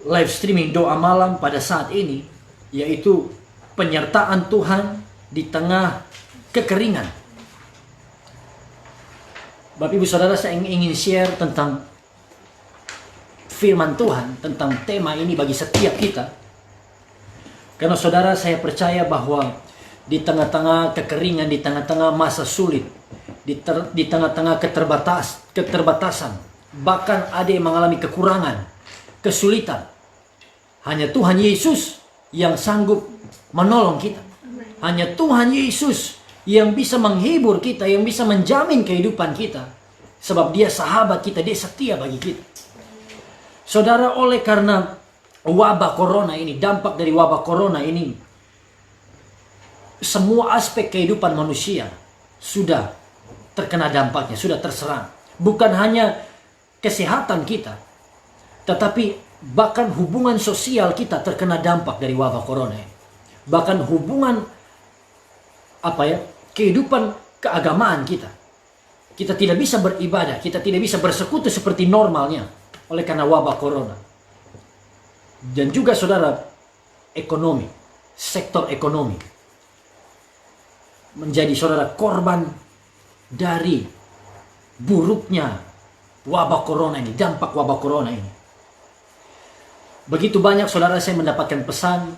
live streaming doa malam pada saat ini, yaitu penyertaan Tuhan di tengah kekeringan. Bapak Ibu Saudara, saya ingin share tentang firman Tuhan, tentang tema ini bagi setiap kita. Karena saudara, saya percaya bahwa di tengah-tengah kekeringan, di tengah-tengah masa sulit, di tengah-tengah keterbatasan, bahkan ada yang mengalami kekurangan, kesulitan, hanya Tuhan Yesus yang sanggup menolong kita. Hanya Tuhan Yesus yang bisa menghibur kita, yang bisa menjamin kehidupan kita. Sebab Dia sahabat kita, Dia setia bagi kita. Saudara, oleh karena wabah corona ini, dampak dari wabah corona ini, semua aspek kehidupan manusia sudah terkena dampaknya, sudah terserang. Bukan hanya kesehatan kita, tetapi bahkan hubungan sosial kita terkena dampak dari wabah corona ini. Bahkan hubungan kehidupan keagamaan kita. Kita tidak bisa beribadah, kita tidak bisa bersekutu seperti normalnya oleh karena wabah corona. Dan juga saudara, ekonomi, sektor ekonomi menjadi saudara korban dari buruknya wabah corona ini, dampak wabah corona ini. Begitu banyak saudara saya mendapatkan pesan,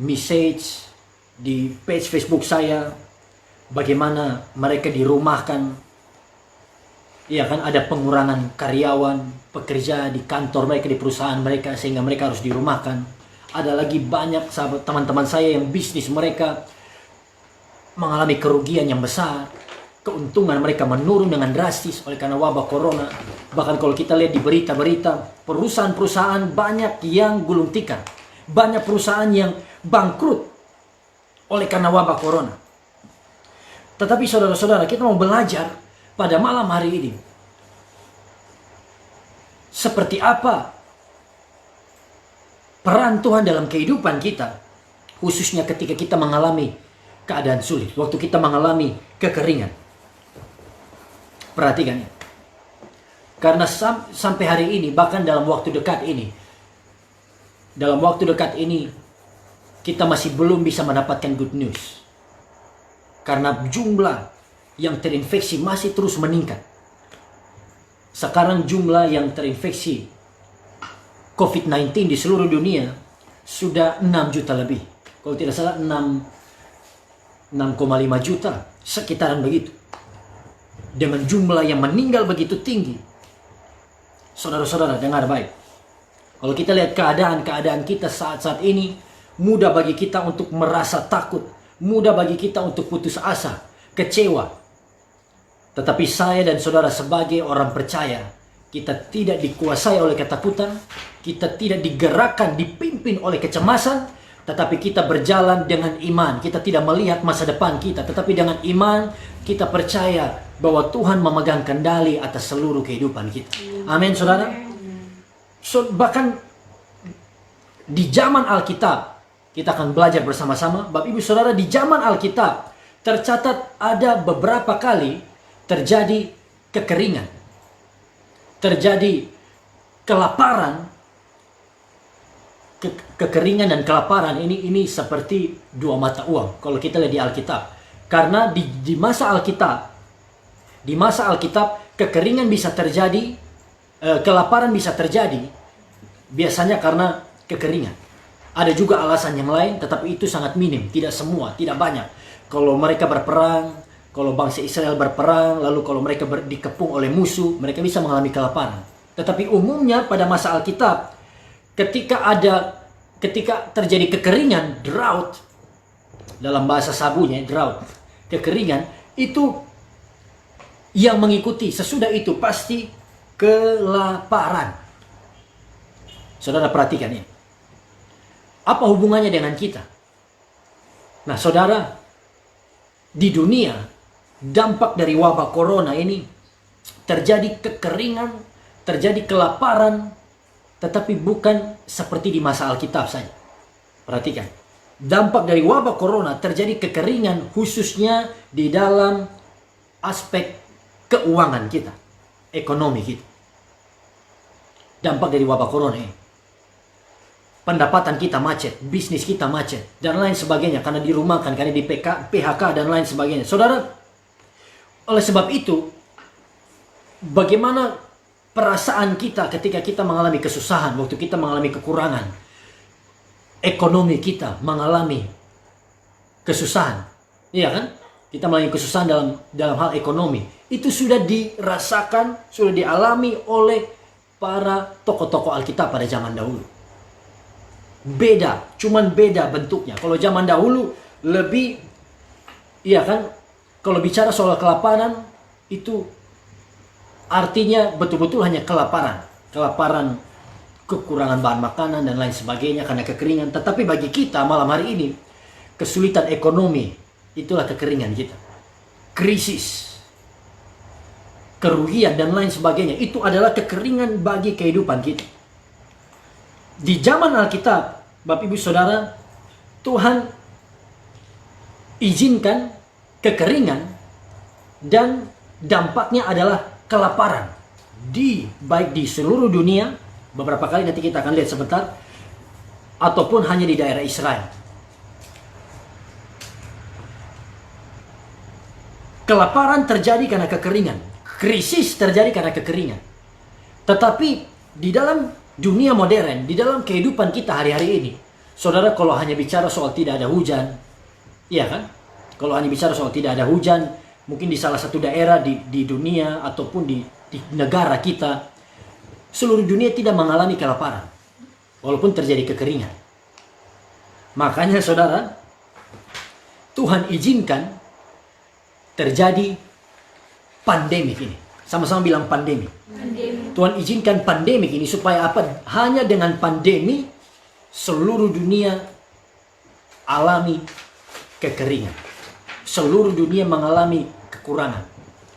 message di page Facebook saya, bagaimana mereka dirumahkan. Ya kan, ada pengurangan karyawan, pekerja di kantor mereka, di perusahaan mereka, sehingga mereka harus dirumahkan. Ada lagi banyak sahabat teman-teman saya yang bisnis mereka mengalami kerugian yang besar. Keuntungan mereka menurun dengan drastis oleh karena wabah corona. Bahkan kalau kita lihat di berita-berita, perusahaan-perusahaan banyak yang gulung tikar. Banyak perusahaan yang bangkrut oleh karena wabah corona. Tetapi saudara-saudara, kita mau belajar pada malam hari ini, seperti apa peran Tuhan dalam kehidupan kita, khususnya ketika kita mengalami keadaan sulit, waktu kita mengalami kekeringan. Perhatikan ya. Karena sampai hari ini, bahkan dalam waktu dekat ini, kita masih belum bisa mendapatkan good news. Karena jumlah yang terinfeksi masih terus meningkat. Sekarang jumlah yang terinfeksi COVID-19 di seluruh dunia sudah 6 juta lebih. Kalau tidak salah 6,5 juta, sekitaran begitu. Dengan jumlah yang meninggal begitu tinggi. Saudara-saudara, dengar baik. Kalau kita lihat keadaan kita saat-saat ini, mudah bagi kita untuk merasa takut, mudah bagi kita untuk putus asa, kecewa. Tetapi saya dan saudara sebagai orang percaya, kita tidak dikuasai oleh ketakutan, kita tidak digerakkan, dipimpin oleh kecemasan, tetapi kita berjalan dengan iman. Kita tidak melihat masa depan kita, tetapi dengan iman kita percaya bahwa Tuhan memegang kendali atas seluruh kehidupan kita. Amin, saudara. Bahkan di zaman Alkitab, kita akan belajar bersama-sama. Bapak Ibu Saudara, di zaman Alkitab tercatat ada beberapa kali terjadi kekeringan, terjadi kelaparan. Kekeringan dan kelaparan ini seperti dua mata uang kalau kita lihat di Alkitab. Karena di masa Alkitab kekeringan bisa terjadi, kelaparan bisa terjadi, biasanya karena kekeringan. Ada juga alasan yang lain, tetapi itu sangat minim, tidak semua, tidak banyak. Kalau mereka berperang, kalau bangsa Israel berperang, lalu kalau mereka dikepung oleh musuh, mereka bisa mengalami kelaparan. Tetapi umumnya pada masa Alkitab, ketika terjadi kekeringan, drought, dalam bahasa sabunya, drought, kekeringan, itu yang mengikuti sesudah itu pasti kelaparan. Saudara perhatikan ya. Apa hubungannya dengan kita? Nah saudara, di dunia dampak dari wabah corona ini terjadi kekeringan, terjadi kelaparan, tetapi bukan seperti di masa Alkitab saja. Perhatikan, dampak dari wabah corona terjadi kekeringan khususnya di dalam aspek keuangan kita, ekonomi kita. Dampak dari wabah corona ini. pendapatan kita macet, bisnis kita macet, dan lain sebagainya, karena dirumahkan, karena di PHK, dan lain sebagainya. Saudara, oleh sebab itu, bagaimana perasaan kita ketika kita mengalami kesusahan, waktu kita mengalami kekurangan, ekonomi kita mengalami kesusahan, iya kan? Kita mengalami kesusahan dalam hal ekonomi. Itu sudah dirasakan, sudah dialami oleh para tokoh-tokoh Alkitab pada zaman dahulu. Beda, cuman beda bentuknya. Kalau zaman dahulu lebih, iya kan? Kalau bicara soal kelaparan, itu artinya betul-betul hanya kelaparan. Kelaparan, kekurangan bahan makanan dan lain sebagainya karena kekeringan. Tetapi bagi kita malam hari ini, kesulitan ekonomi, itulah kekeringan kita. Krisis, kerugian dan lain sebagainya, itu adalah kekeringan bagi kehidupan kita. Di zaman Alkitab, Bapak Ibu Saudara, Tuhan izinkan kekeringan dan dampaknya adalah kelaparan baik di seluruh dunia, beberapa kali nanti kita akan lihat sebentar, ataupun hanya di daerah Israel. Kelaparan terjadi karena kekeringan, krisis terjadi karena kekeringan. Tetapi di dalam dunia modern, di dalam kehidupan kita hari-hari ini, saudara, kalau hanya bicara soal tidak ada hujan, iya kan? Kalau hanya bicara soal tidak ada hujan, mungkin di salah satu daerah di dunia ataupun di negara kita, seluruh dunia tidak mengalami kelaparan, walaupun terjadi kekeringan. Makanya saudara, Tuhan izinkan terjadi pandemik ini. Sama-sama bilang pandemi. Tuhan izinkan pandemik ini supaya apa? Hanya dengan pandemi seluruh dunia alami kekeringan. Seluruh dunia mengalami kekurangan,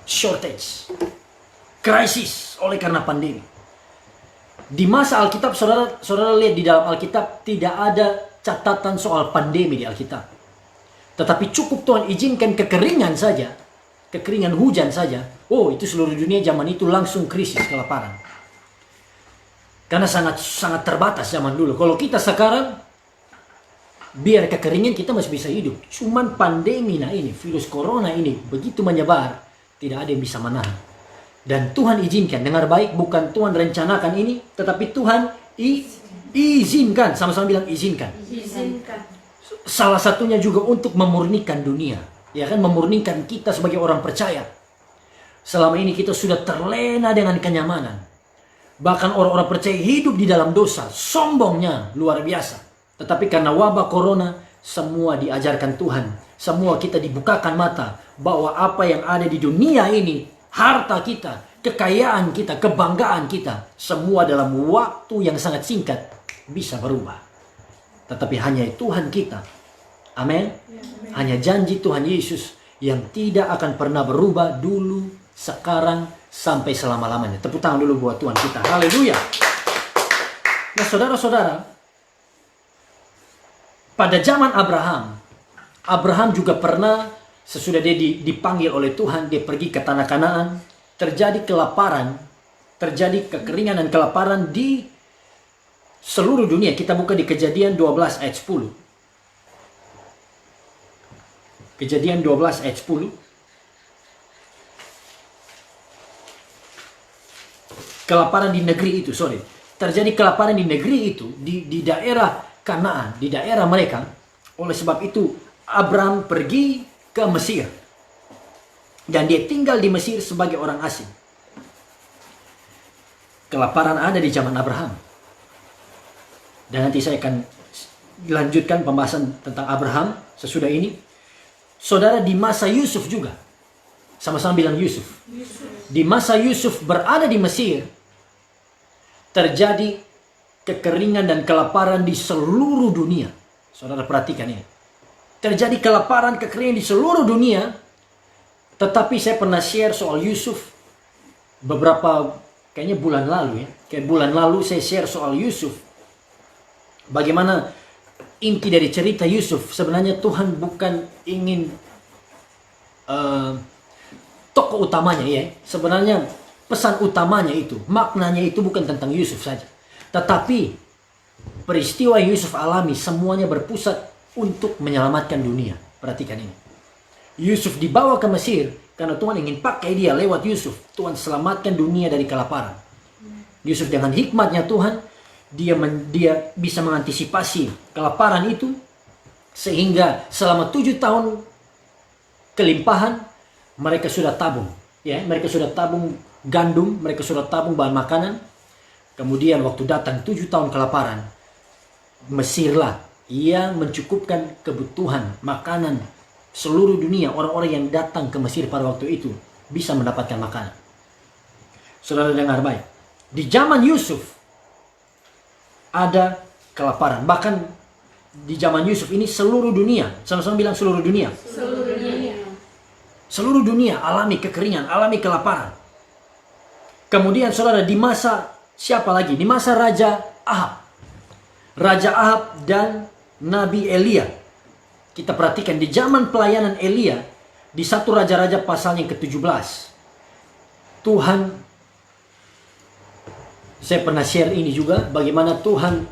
shortage, krisis oleh karena pandemi. Di masa Alkitab, saudara lihat di dalam Alkitab tidak ada catatan soal pandemi di Alkitab. Tetapi cukup Tuhan izinkan kekeringan saja, kekeringan hujan saja. Oh, itu seluruh dunia zaman itu langsung krisis kelaparan. Karena sangat terbatas zaman dulu. Kalau kita sekarang, biar kekeringan kita masih bisa hidup. Cuman pandemi ini, virus corona ini begitu menyebar, tidak ada yang bisa menahan. Dan Tuhan izinkan, dengar baik, bukan Tuhan rencanakan ini, tetapi Tuhan izinkan, sama-sama bilang izinkan. Izinkan. Salah satunya juga untuk memurnikan dunia, ya kan, memurnikan kita sebagai orang percaya. Selama ini kita sudah terlena dengan kenyamanan. Bahkan orang-orang percaya hidup di dalam dosa, sombongnya luar biasa. Tetapi karena wabah corona, semua diajarkan Tuhan. Semua kita dibukakan mata bahwa apa yang ada di dunia ini, harta kita, kekayaan kita, kebanggaan kita, semua dalam waktu yang sangat singkat bisa berubah. Tetapi hanya Tuhan kita, amin, hanya janji Tuhan Yesus yang tidak akan pernah berubah dulu, sekarang, sampai selama-lamanya. Tepuk tangan dulu buat Tuhan kita. Haleluya. Nah, saudara-saudara, pada zaman Abraham juga pernah, sesudah dia dipanggil oleh Tuhan, dia pergi ke tanah Kanaan, terjadi kelaparan, terjadi kekeringan dan kelaparan di seluruh dunia. Kita buka di Kejadian 12 ayat 10. Kejadian 12 ayat 10. Kelaparan di negeri itu, terjadi kelaparan di negeri itu, di daerah Kanaan, di daerah mereka. Oleh sebab itu, Abraham pergi ke Mesir. Dan dia tinggal di Mesir sebagai orang asing. Kelaparan ada di zaman Abraham. Dan nanti saya akan lanjutkan pembahasan tentang Abraham sesudah ini. Saudara, di masa Yusuf juga. Sama-sama bilang Yusuf. Di masa Yusuf berada di Mesir, terjadi kekeringan dan kelaparan di seluruh dunia. Saudara perhatikan ini. Terjadi kelaparan, kekeringan di seluruh dunia. Tetapi saya pernah share soal Yusuf beberapa, kayaknya bulan lalu ya. Kayak bulan lalu saya share soal Yusuf. Bagaimana inti dari cerita Yusuf, sebenarnya Tuhan bukan ingin tokoh utamanya ya. Sebenarnya pesan utamanya itu, maknanya itu bukan tentang Yusuf saja. Tetapi peristiwa yang Yusuf alami semuanya berpusat untuk menyelamatkan dunia. Perhatikan ini. Yusuf dibawa ke Mesir karena Tuhan ingin pakai dia lewat Yusuf. Tuhan selamatkan dunia dari kelaparan. Yusuf dengan hikmatnya Tuhan, dia bisa mengantisipasi kelaparan itu, sehingga selama 7 tahun kelimpahan mereka sudah tabung, ya, mereka sudah tabung gandum, mereka sudah tabung bahan makanan. Kemudian waktu datang 7 tahun kelaparan, Mesirlah yang mencukupkan kebutuhan makanan seluruh dunia. Orang-orang yang datang ke Mesir pada waktu itu bisa mendapatkan makanan. Saudara dengar baik. Di zaman Yusuf ada kelaparan. Bahkan di zaman Yusuf ini seluruh dunia, sama-sama bilang seluruh dunia. Seluruh dunia. Seluruh dunia alami kekeringan, alami kelaparan. Kemudian saudara, di masa siapa lagi? Di masa Raja Ahab. Raja Ahab dan Nabi Elia. Kita perhatikan di zaman pelayanan Elia, di 1 Raja-Raja pasal yang ke-17. Tuhan, saya pernah share ini juga, bagaimana Tuhan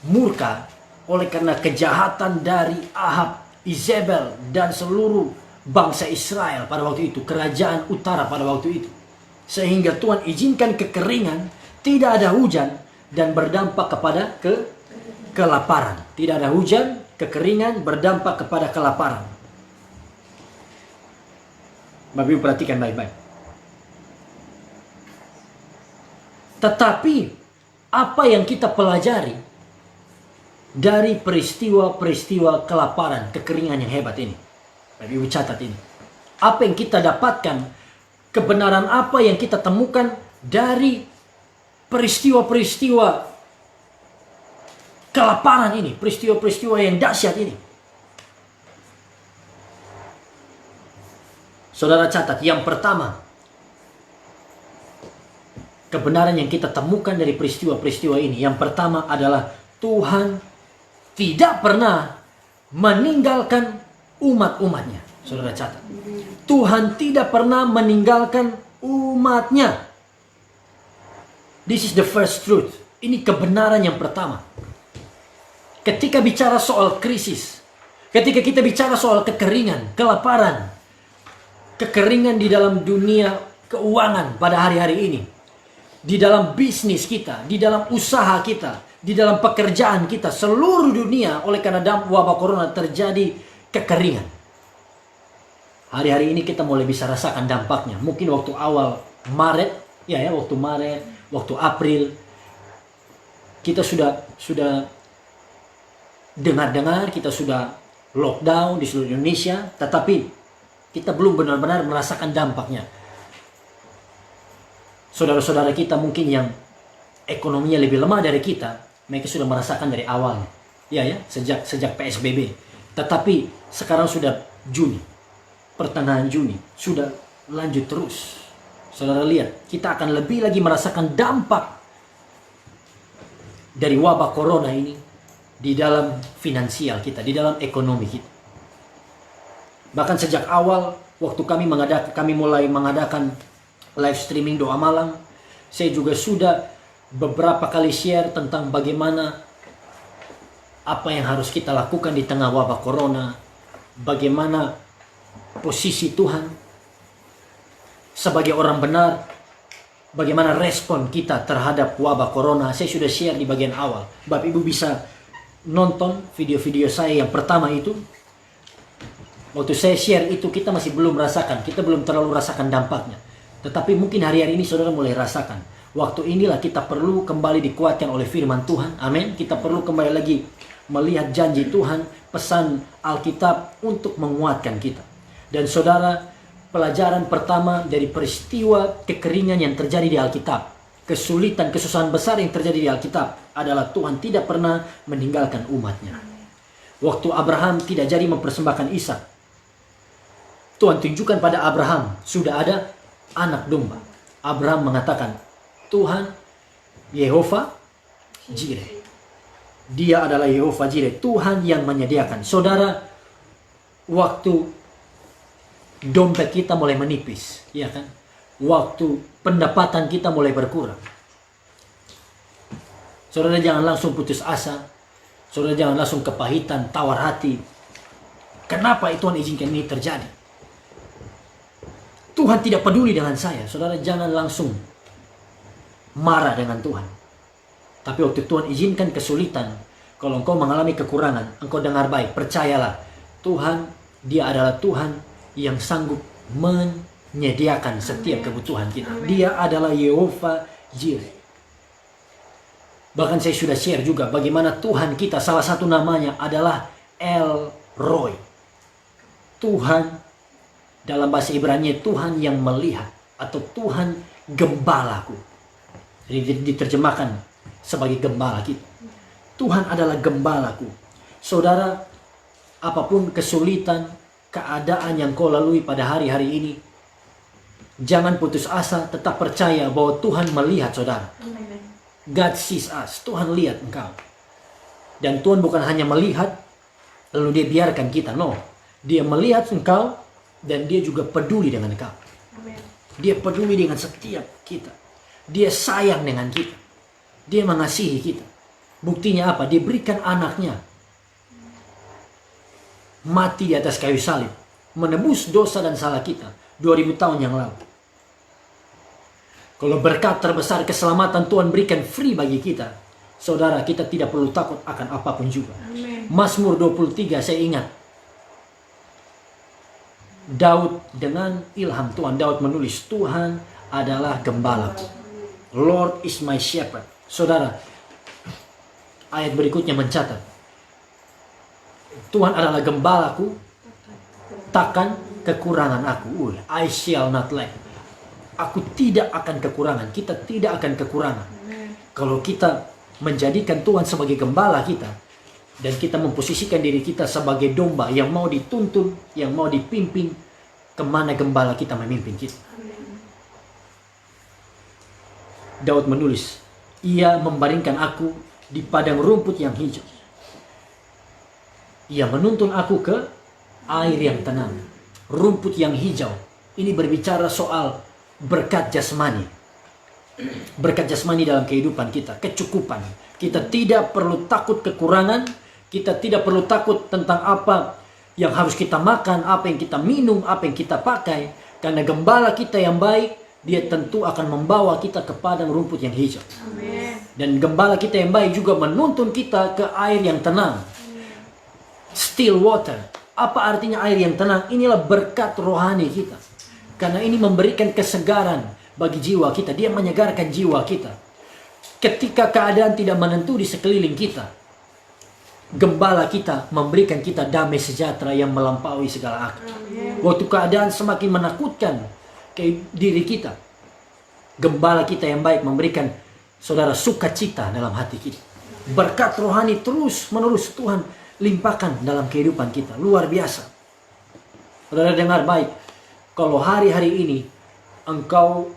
murka oleh karena kejahatan dari Ahab, Izebel, dan seluruh bangsa Israel pada waktu itu, kerajaan utara pada waktu itu. Sehingga Tuhan izinkan kekeringan, tidak ada hujan, dan berdampak kepada kelaparan. Tidak ada hujan, kekeringan, berdampak kepada kelaparan. Bapak Ibu perhatikan baik-baik. Tetapi apa yang kita pelajari dari peristiwa-peristiwa kelaparan, kekeringan yang hebat ini? Bapak Ibu catat ini. Apa yang kita dapatkan, kebenaran apa yang kita temukan dari peristiwa-peristiwa kelaparan ini, peristiwa-peristiwa yang dahsyat ini? Saudara catat, yang pertama, kebenaran yang kita temukan dari peristiwa-peristiwa ini, yang pertama adalah Tuhan tidak pernah meninggalkan umat-umatnya. Saudara catat, Tuhan tidak pernah meninggalkan umatnya. This is the first truth. Ini kebenaran yang pertama. Ketika bicara soal krisis, ketika kita bicara soal kekeringan, kelaparan, kekeringan di dalam dunia keuangan pada hari-hari ini, di dalam bisnis kita, di dalam usaha kita, di dalam pekerjaan kita, seluruh dunia oleh karena wabah corona terjadi kekeringan. Hari-hari ini kita mulai bisa rasakan dampaknya. Mungkin waktu awal Maret, waktu Maret, waktu April, kita sudah dengar-dengar, kita sudah lockdown di seluruh Indonesia, tetapi kita belum benar-benar merasakan dampaknya. Saudara-saudara kita mungkin yang ekonominya lebih lemah dari kita, mereka sudah merasakan dari awalnya, sejak PSBB. Tetapi sekarang sudah Juni, pertengahan Juni, sudah lanjut terus. Saudara lihat, kita akan lebih lagi merasakan dampak dari wabah corona ini di dalam finansial kita, di dalam ekonomi kita. Bahkan sejak awal, waktu kami mulai mengadakan live streaming doa malam, saya juga sudah beberapa kali share tentang bagaimana apa yang harus kita lakukan di tengah wabah corona, bagaimana posisi Tuhan sebagai orang benar, bagaimana respon kita terhadap wabah corona. Saya sudah share di bagian awal. Bapak Ibu bisa nonton video-video saya yang pertama itu. Waktu saya share itu kita masih belum merasakan, kita belum terlalu rasakan dampaknya. Tetapi mungkin hari-hari ini saudara mulai rasakan. Waktu inilah kita perlu kembali dikuatkan oleh firman Tuhan. Amin. Kita perlu kembali lagi melihat janji Tuhan, pesan Alkitab untuk menguatkan kita. Dan saudara, pelajaran pertama dari peristiwa kekeringan yang terjadi di Alkitab, kesulitan, kesusahan besar yang terjadi di Alkitab adalah Tuhan tidak pernah meninggalkan umatnya. Waktu Abraham tidak jadi mempersembahkan Ishak, Tuhan tunjukkan pada Abraham sudah ada anak domba. Abraham mengatakan, Tuhan Yehova Jireh. Dia adalah Yehova Jireh, Tuhan yang menyediakan. Saudara, waktu dompet kita mulai menipis, ya kan? Waktu pendapatan kita mulai berkurang, Saudara jangan langsung putus asa. Saudara jangan langsung kepahitan, tawar hati. Kenapa Tuhan izinkan ini terjadi? Tuhan tidak peduli dengan saya. Saudara jangan langsung marah dengan Tuhan. Tapi waktu Tuhan izinkan kesulitan, kalau engkau mengalami kekurangan, engkau dengar baik, percayalah. Tuhan, Dia adalah Tuhan yang sanggup menyediakan setiap kebutuhan kita. Dia adalah Yehova Jireh. Bahkan saya sudah share juga bagaimana Tuhan kita, salah satu namanya adalah El Roy. Tuhan, dalam bahasa Ibrani, Tuhan yang melihat, atau Tuhan gembalaku. Jadi diterjemahkan sebagai gembala kita. Tuhan adalah gembalaku. Saudara, apapun kesulitan, keadaan yang kau lalui pada hari-hari ini, jangan putus asa, tetap percaya bahwa Tuhan melihat saudara. God sees us. Tuhan lihat engkau. Dan Tuhan bukan hanya melihat, lalu Dia biarkan kita. No. Dia melihat engkau, dan Dia juga peduli dengan engkau. Dia peduli dengan setiap kita. Dia sayang dengan kita. Dia mengasihi kita. Buktinya apa? Dia berikan anaknya mati di atas kayu salib, menebus dosa dan salah kita 2000 tahun yang lalu. Kalau berkat terbesar keselamatan Tuhan berikan free bagi kita, saudara, kita tidak perlu takut akan apapun juga. Amen. Mazmur 23 saya ingat, Daud dengan ilham Tuhan, Daud menulis, Tuhan adalah gembalaku. Lord is my shepherd. Saudara, ayat berikutnya mencatat, Tuhan adalah gembalaku, takkan kekurangan aku. I shall not lack. Aku tidak akan kekurangan. Kita tidak akan kekurangan. Kalau kita menjadikan Tuhan sebagai gembala kita, dan kita memposisikan diri kita sebagai domba yang mau dituntun, yang mau dipimpin, kemana gembala kita memimpin kita. Daud menulis, Ia membaringkan aku di padang rumput yang hijau. Ia menuntun aku ke air yang tenang, rumput yang hijau. Ini berbicara soal berkat jasmani. Berkat jasmani dalam kehidupan kita, kecukupan. Kita tidak perlu takut kekurangan, kita tidak perlu takut tentang apa yang harus kita makan, apa yang kita minum, apa yang kita pakai. Karena gembala kita yang baik, Dia tentu akan membawa kita ke padang rumput yang hijau. Amen. Dan gembala kita yang baik juga menuntun kita ke air yang tenang. Still water. Apa artinya air yang tenang? Inilah berkat rohani kita. Karena ini memberikan kesegaran bagi jiwa kita. Dia menyegarkan jiwa kita. Ketika keadaan tidak menentu di sekeliling kita, gembala kita memberikan kita damai sejahtera yang melampaui segala akal. Waktu keadaan semakin menakutkan ke diri kita, gembala kita yang baik memberikan saudara sukacita dalam hati kita. Berkat rohani terus menerus Tuhan limpahkan dalam kehidupan kita. Luar biasa. Saudara dengar baik. Kalau hari-hari ini engkau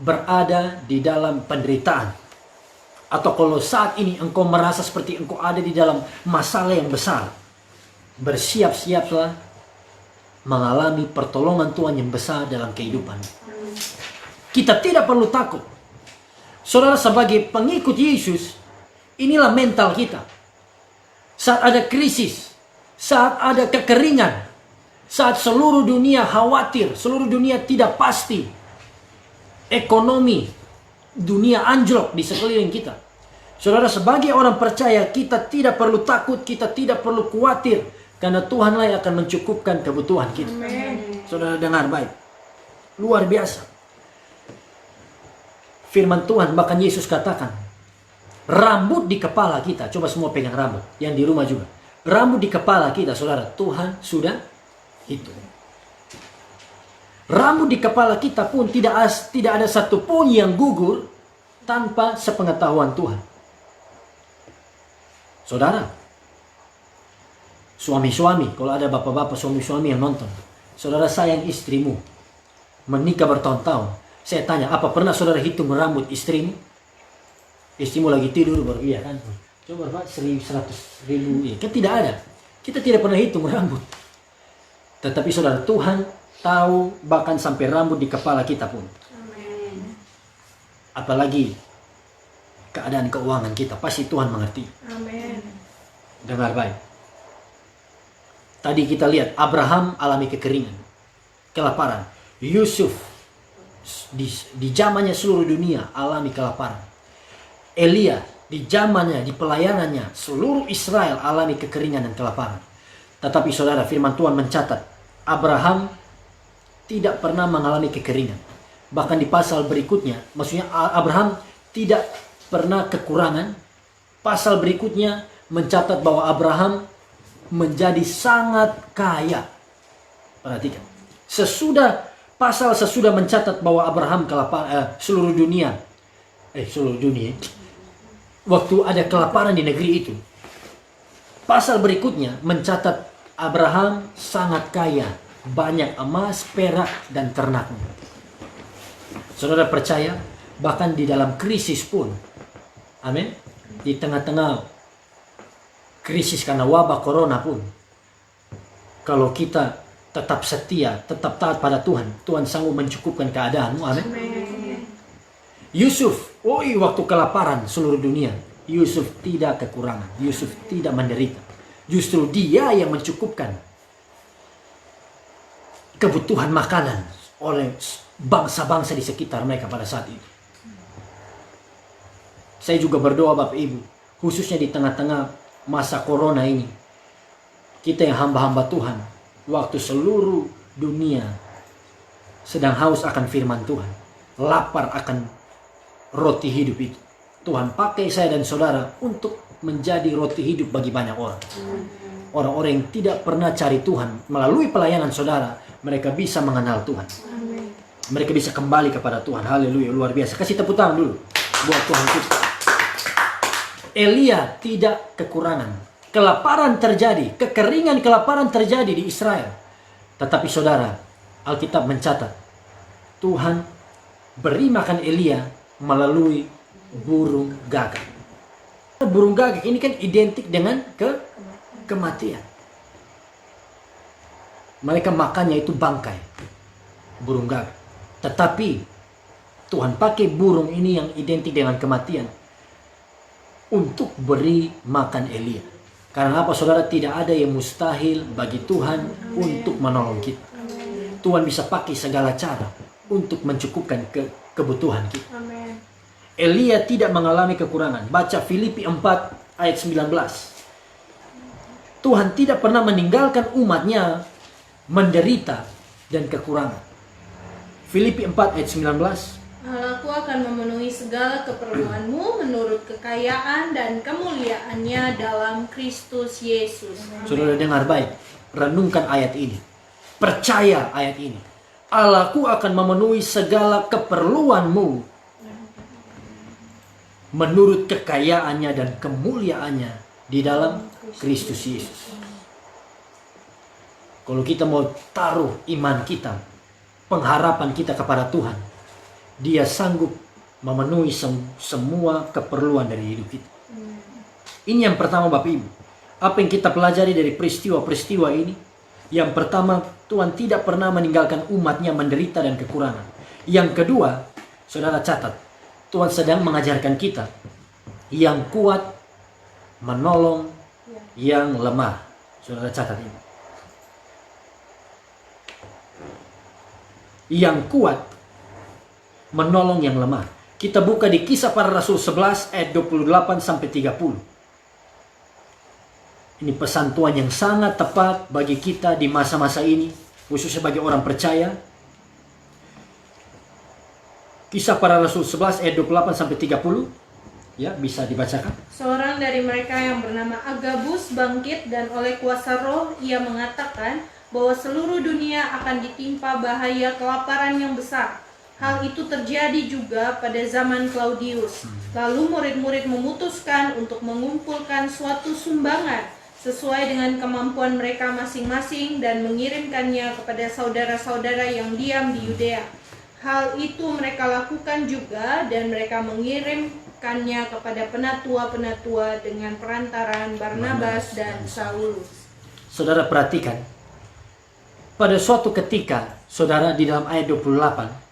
berada di dalam penderitaan, atau kalau saat ini engkau merasa seperti engkau ada di dalam masalah yang besar, bersiap-siaplah mengalami pertolongan Tuhan yang besar dalam kehidupan. Kita tidak perlu takut. Saudara, sebagai pengikut Yesus, inilah mental kita. Saat ada krisis, saat ada kekeringan, saat seluruh dunia khawatir, seluruh dunia tidak pasti, ekonomi dunia anjlok di sekeliling kita, saudara, sebagai orang percaya, kita tidak perlu takut, kita tidak perlu khawatir, karena Tuhanlah yang akan mencukupkan kebutuhan kita. Amen. Saudara dengar baik. Luar biasa. Firman Tuhan, bahkan Yesus katakan, rambut di kepala kita, coba semua pegang rambut, yang di rumah juga. Rambut di kepala kita, saudara, Tuhan sudah hitung. Rambut di kepala kita pun tidak ada satupun yang gugur tanpa sepengetahuan Tuhan. Saudara, suami-suami, kalau ada bapak-bapak suami-suami yang nonton, saudara sayang istrimu, menikah bertahun-tahun. Saya tanya, apa pernah saudara hitung rambut istrimu? Istrimu lagi tidur baru, iya kan? Coba berapa? 100 ribu. Ya, kan tidak ada. Kita tidak pernah hitung rambut. Tetapi saudara, Tuhan tahu bahkan sampai rambut di kepala kita pun. Amen. Apalagi keadaan keuangan kita, pasti Tuhan mengerti. Amin. Dengar baik. Tadi kita lihat Abraham alami kekeringan, kelaparan. Yusuf di zamannya seluruh dunia alami kelaparan. Elia di zamannya, di pelayanannya, seluruh Israel alami kekeringan dan kelaparan. Tetapi saudara, firman Tuhan mencatat Abraham tidak pernah mengalami kekeringan. Bahkan di pasal berikutnya, maksudnya Abraham tidak pernah kekurangan. Pasal berikutnya mencatat bahwa Abraham menjadi sangat kaya. Perhatikan. Sesudah mencatat bahwa Abraham seluruh dunia, waktu ada kelaparan di negeri itu. Pasal berikutnya mencatat Abraham sangat kaya, banyak emas, perak, dan ternaknya. Saudara percaya, bahkan di dalam krisis pun, amin, di tengah-tengah krisis karena wabah corona pun, kalau kita tetap setia, tetap taat pada Tuhan, Tuhan sanggup mencukupkan keadaanmu, amin. Yusuf, waktu kelaparan seluruh dunia, Yusuf tidak kekurangan, Yusuf tidak menderita. Justru dia yang mencukupkan kebutuhan makanan oleh bangsa-bangsa di sekitar mereka pada saat itu. Saya juga berdoa Bapak Ibu, khususnya di tengah-tengah masa corona ini, kita yang hamba-hamba Tuhan, waktu seluruh dunia sedang haus akan firman Tuhan, lapar akan roti hidup itu, Tuhan pakai saya dan saudara untuk menjadi roti hidup bagi banyak orang. Orang-orang yang tidak pernah cari Tuhan, melalui pelayanan saudara, mereka bisa mengenal Tuhan. Mereka bisa kembali kepada Tuhan. Haleluya, luar biasa. Kasih tepuk tangan dulu buat Tuhan kita. Elia tidak kekurangan. Kelaparan terjadi, kekeringan kelaparan terjadi di Israel. Tetapi saudara, Alkitab mencatat, Tuhan beri makan Elia melalui burung gagak. Burung gagak ini kan identik dengan kematian. Mereka makannya itu bangkai burung gagak. Tetapi Tuhan pakai burung ini yang identik dengan kematian untuk beri makan Elia. Karena apa saudara? Tidak ada yang mustahil bagi Tuhan untuk menolong kita. Tuhan bisa pakai segala cara untuk mencukupkan kebutuhan kita. Elia tidak mengalami kekurangan. Baca Filipi 4 ayat 19. Tuhan tidak pernah meninggalkan umatnya menderita dan kekurangan. Filipi 4 ayat 19. Allahku akan memenuhi segala keperluanmu menurut kekayaan dan kemuliaannya dalam Kristus Yesus. Saudara dengar baik, renungkan ayat ini. Percaya ayat ini. Allahku akan memenuhi segala keperluanmu menurut kekayaannya dan kemuliaannya di dalam Kristus Yesus. Kalau kita mau taruh iman kita, pengharapan kita kepada Tuhan, Dia sanggup memenuhi semua keperluan dari hidup kita. Ini yang pertama Bapak Ibu. Apa yang kita pelajari dari peristiwa-peristiwa ini? Yang pertama, Tuhan tidak pernah meninggalkan umatnya menderita dan kekurangan. Yang kedua, saudara catat, Tuhan sedang mengajarkan kita yang kuat menolong yang lemah. Saudara catat ini. Yang kuat menolong yang lemah. Kita buka di Kisah Para Rasul 11 ayat 28 sampai 30. Ini pesan Tuhan yang sangat tepat bagi kita di masa-masa ini, khususnya bagi orang percaya. Kisah Para Rasul 11 ayat 28 sampai 30. Ya, bisa dibacakan. Seorang dari mereka yang bernama Agabus bangkit dan oleh kuasa roh ia mengatakan bahwa seluruh dunia akan ditimpa bahaya kelaparan yang besar. Hal itu terjadi juga pada zaman Claudius. Lalu murid-murid memutuskan untuk mengumpulkan suatu sumbangan sesuai dengan kemampuan mereka masing-masing dan mengirimkannya kepada saudara-saudara yang diam di Yudea. Hal itu mereka lakukan juga dan mereka mengirimkannya kepada penatua-penatua dengan perantaraan Barnabas dan Saulus. Saudara perhatikan, pada suatu ketika, saudara di dalam ayat 28,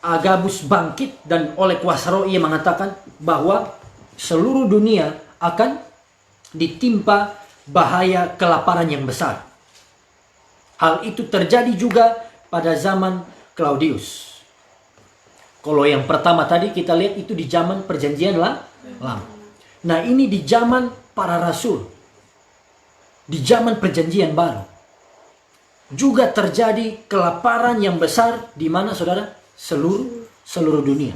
Agabus bangkit dan oleh kuasa roh ia mengatakan bahwa seluruh dunia akan ditimpa bahaya kelaparan yang besar. Hal itu terjadi juga pada zaman Claudius. Kalau yang pertama tadi kita lihat itu di zaman perjanjian lama. Nah, ini di zaman para rasul. Di zaman perjanjian baru. Juga terjadi kelaparan yang besar di mana saudara? Seluruh dunia.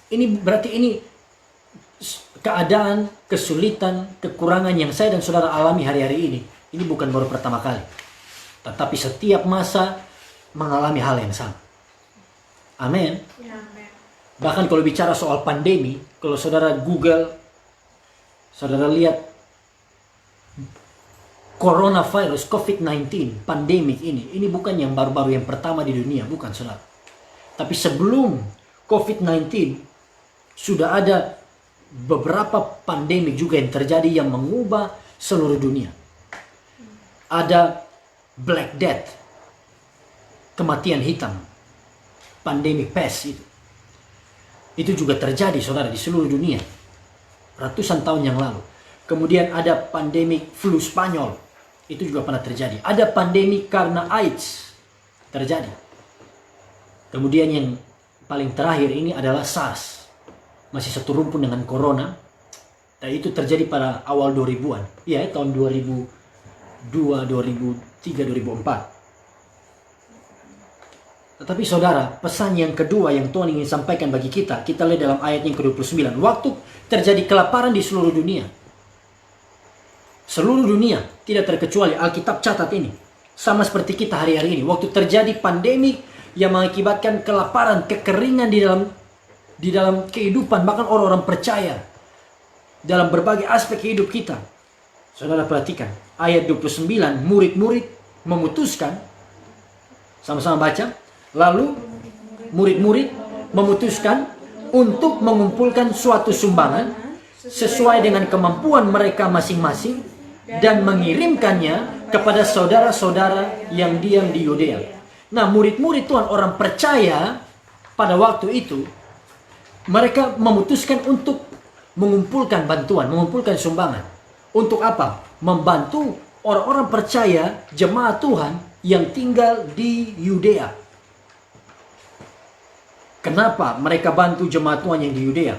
Ini berarti ini keadaan, kesulitan, kekurangan yang saya dan saudara alami hari-hari ini. Ini bukan baru pertama kali. Tetapi setiap masa mengalami hal yang sama. Amin. Bahkan kalau bicara soal pandemi, kalau saudara Google, saudara lihat coronavirus COVID-19, pandemik ini bukan yang baru-baru yang pertama di dunia, bukan saudara. Tapi sebelum COVID-19 sudah ada beberapa pandemik juga yang terjadi yang mengubah seluruh dunia. Ada Black Death, kematian hitam, pandemi pest itu juga terjadi saudara di seluruh dunia ratusan tahun yang lalu. Kemudian ada pandemi flu Spanyol, itu juga pernah terjadi. Ada pandemi karena AIDS terjadi. Kemudian yang paling terakhir ini adalah SARS, masih satu rumpun dengan corona, dan itu terjadi pada awal 2000-an, ya tahun 2002, 2003, 2004. Tetapi saudara, pesan yang kedua yang Tuhan ingin sampaikan bagi kita lihat dalam ayat yang ke-29. Waktu terjadi kelaparan di seluruh dunia. Seluruh dunia, tidak terkecuali, Alkitab catat ini. Sama seperti kita hari-hari ini. Waktu terjadi pandemi yang mengakibatkan kelaparan, kekeringan di dalam kehidupan, bahkan orang-orang percaya. Dalam berbagai aspek hidup kita. Saudara perhatikan, ayat 29, murid-murid memutuskan, sama-sama baca. Lalu murid-murid memutuskan untuk mengumpulkan suatu sumbangan sesuai dengan kemampuan mereka masing-masing dan mengirimkannya kepada saudara-saudara yang diam di Yudea. Nah, murid-murid Tuhan, orang percaya pada waktu itu, mereka memutuskan untuk mengumpulkan bantuan, mengumpulkan sumbangan. Untuk apa? Membantu orang-orang percaya, jemaat Tuhan yang tinggal di Yudea. Kenapa mereka bantu jemaat Tuhan yang di Yudea?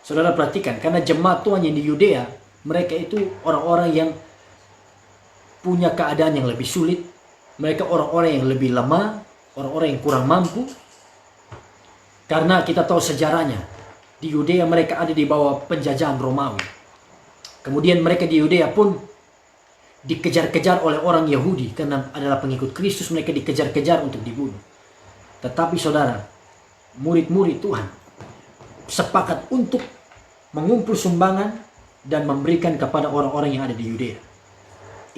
Saudara perhatikan, karena jemaat Tuhan yang di Yudea, mereka itu orang-orang yang punya keadaan yang lebih sulit. Mereka orang-orang yang lebih lemah, orang-orang yang kurang mampu. Karena kita tahu sejarahnya, di Yudea mereka ada di bawah penjajahan Romawi. Kemudian mereka di Yudea pun dikejar-kejar oleh orang Yahudi, karena adalah pengikut Kristus, mereka dikejar-kejar untuk dibunuh. Tetapi saudara, murid-murid Tuhan sepakat untuk mengumpul sumbangan dan memberikan kepada orang-orang yang ada di Yudea.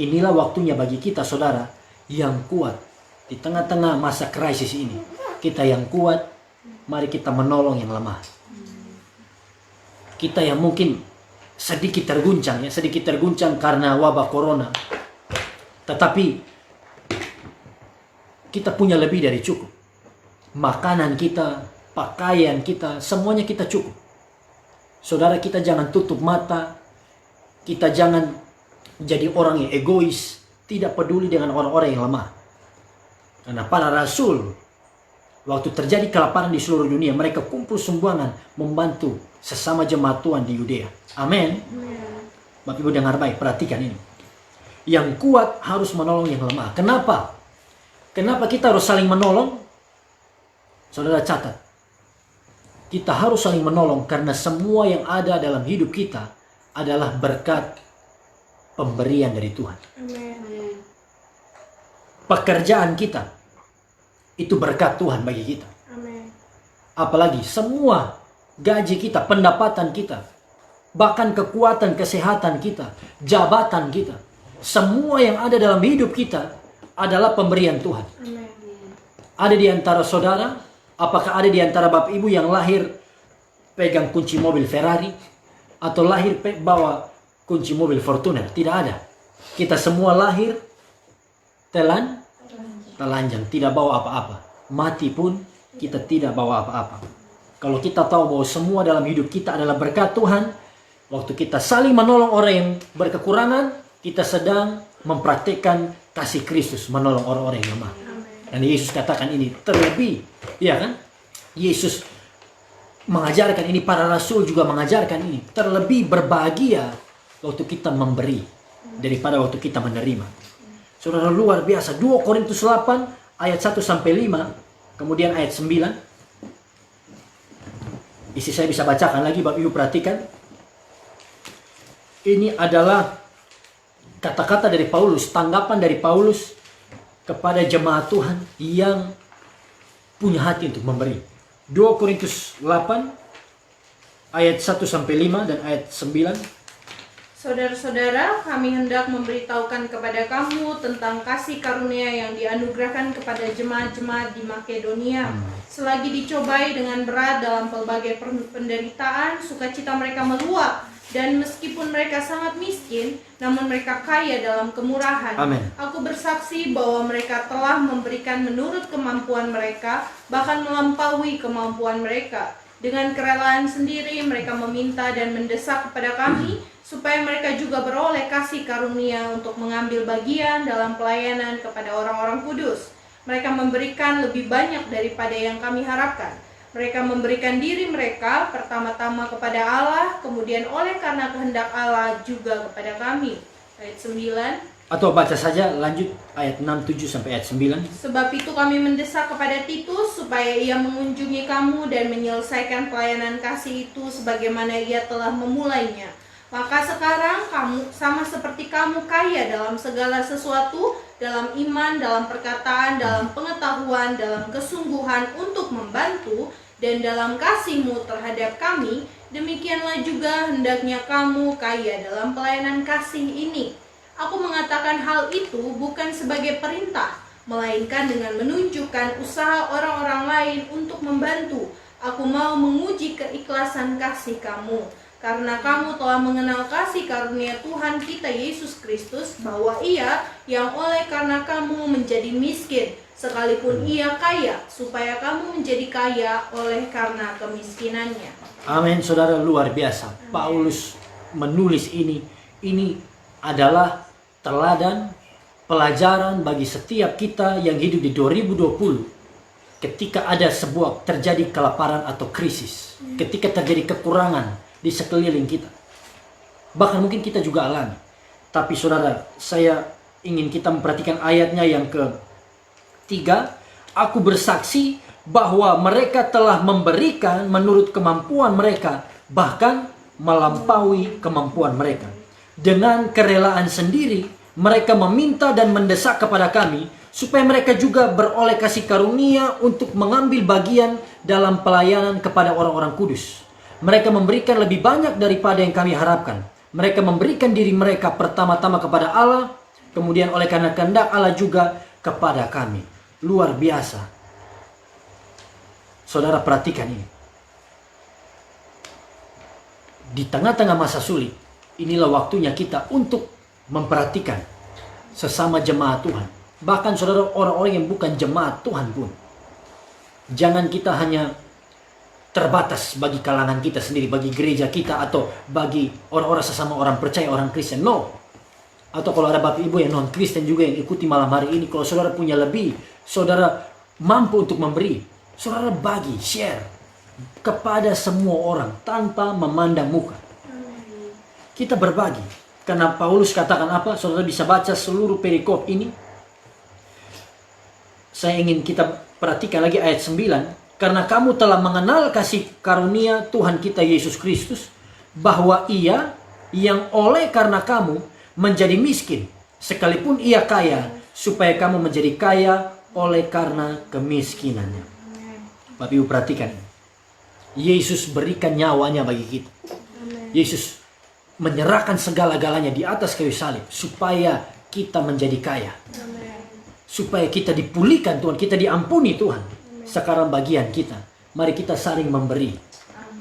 Inilah waktunya bagi kita saudara yang kuat di tengah-tengah masa krisis ini. Kita yang kuat, mari kita menolong yang lemah. Kita yang mungkin sedikit terguncang karena wabah corona. Tetapi kita punya lebih dari cukup. Makanan kita, pakaian kita, semuanya kita cukup. Saudara, kita jangan tutup mata. Kita jangan jadi orang yang egois, tidak peduli dengan orang-orang yang lemah. Karena para rasul, waktu terjadi kelaparan di seluruh dunia, mereka kumpul sumbangan membantu sesama jemaat Tuhan di Yudea. Amin. Bapak Ibu dengar baik, perhatikan ini. Yang kuat harus menolong yang lemah. Kenapa? Kenapa kita harus saling menolong? Saudara catat, kita harus saling menolong karena semua yang ada dalam hidup kita adalah berkat pemberian dari Tuhan. Amen. Pekerjaan kita itu berkat Tuhan bagi kita. Amen. Apalagi semua gaji kita, pendapatan kita, bahkan kekuatan, kesehatan kita, jabatan kita, semua yang ada dalam hidup kita adalah pemberian Tuhan. Amen. Ada di antara saudara, apakah ada di antara bapak ibu yang lahir pegang kunci mobil Ferrari atau lahir bawa kunci mobil Fortuner? Tidak ada. Kita semua lahir telanjang, tidak bawa apa-apa. Mati pun kita tidak bawa apa-apa. Kalau kita tahu bahwa semua dalam hidup kita adalah berkat Tuhan, waktu kita saling menolong orang yang berkekurangan, kita sedang mempraktikkan kasih Kristus menolong orang-orang yang lemah. Dan Yesus katakan ini terlebih, ya kan? Yesus mengajarkan ini, para rasul juga mengajarkan ini. Terlebih berbahagia waktu kita memberi daripada waktu kita menerima. Saudara, luar biasa. 2 Korintus 8 ayat 1 sampai 5, kemudian ayat 9. Isi saya bisa bacakan lagi, Bapak Ibu perhatikan. Ini adalah kata-kata dari Paulus, tanggapan dari Paulus kepada jemaat Tuhan yang punya hati untuk memberi. 2 Korintus 8 ayat 1 sampai 5 dan ayat 9. Saudara-saudara, kami hendak memberitahukan kepada kamu tentang kasih karunia yang dianugerahkan kepada jemaat-jemaat di Makedonia. Selagi dicobai dengan berat dalam pelbagai penderitaan, sukacita mereka meluap. Dan meskipun mereka sangat miskin, namun mereka kaya dalam kemurahan. Amin. Aku bersaksi bahwa mereka telah memberikan menurut kemampuan mereka, bahkan melampaui kemampuan mereka. Dengan kerelaan sendiri mereka meminta dan mendesak kepada kami, supaya mereka juga beroleh kasih karunia untuk mengambil bagian dalam pelayanan kepada orang-orang kudus. Mereka memberikan lebih banyak daripada yang kami harapkan. Mereka memberikan diri mereka pertama-tama kepada Allah, kemudian oleh karena kehendak Allah juga kepada kami. Ayat 9. Atau baca saja lanjut ayat 6, 7 sampai ayat 9. Sebab itu kami mendesak kepada Titus supaya ia mengunjungi kamu dan menyelesaikan pelayanan kasih itu sebagaimana ia telah memulainya. Maka sekarang kamu sama seperti kamu kaya dalam segala sesuatu, dalam iman, dalam perkataan, dalam pengetahuan, dalam kesungguhan untuk membantu, dan dalam kasihmu terhadap kami, demikianlah juga hendaknya kamu kaya dalam pelayanan kasih ini. Aku mengatakan hal itu bukan sebagai perintah, melainkan dengan menunjukkan usaha orang-orang lain untuk membantu. Aku mau menguji keikhlasan kasih kamu, karena kamu telah mengenal kasih karunia Tuhan kita Yesus Kristus, bahwa Ia yang oleh karena kamu menjadi miskin, sekalipun Ia kaya, supaya kamu menjadi kaya oleh karena kemiskinannya. Amin, saudara, luar biasa. Paulus menulis ini adalah teladan, pelajaran bagi setiap kita yang hidup di 2020. Ketika ada terjadi kelaparan atau krisis, ketika terjadi kekurangan di sekeliling kita, bahkan mungkin kita juga alami. Tapi saudara, saya ingin kita memperhatikan ayatnya yang ke-3. Aku bersaksi bahwa mereka telah memberikan menurut kemampuan mereka, bahkan melampaui kemampuan mereka. Dengan kerelaan sendiri, mereka meminta dan mendesak kepada kami, supaya mereka juga beroleh kasih karunia untuk mengambil bagian dalam pelayanan kepada orang-orang kudus. Mereka memberikan lebih banyak daripada yang kami harapkan. Mereka memberikan diri mereka pertama-tama kepada Allah, kemudian oleh karena kehendak Allah juga kepada kami. Luar biasa. Saudara, perhatikan ini. Di tengah-tengah masa sulit, inilah waktunya kita untuk memperhatikan sesama jemaat Tuhan. Bahkan saudara, orang-orang yang bukan jemaat Tuhan pun. Jangan kita hanya terbatas bagi kalangan kita sendiri, bagi gereja kita, atau bagi orang-orang sesama orang percaya, orang Kristen. No. Atau kalau ada Bapak Ibu yang non-Kristen juga yang ikuti malam hari ini, kalau saudara punya lebih, saudara mampu untuk memberi, saudara bagi, share kepada semua orang tanpa memandang muka. Kita berbagi. Karena Paulus katakan apa? Saudara bisa baca seluruh perikop ini. Saya ingin kita perhatikan lagi ayat 9. Karena kamu telah mengenal kasih karunia Tuhan kita Yesus Kristus, bahwa Ia yang oleh karena kamu menjadi miskin, sekalipun Ia kaya, supaya kamu menjadi kaya oleh karena kemiskinannya. Bapak Ibu perhatikan. Yesus berikan nyawanya bagi kita. Yesus menyerahkan segala-galanya di atas kayu salib supaya kita menjadi kaya. Supaya kita dipulihkan Tuhan, kita diampuni Tuhan. Sekarang bagian kita, mari kita saling memberi.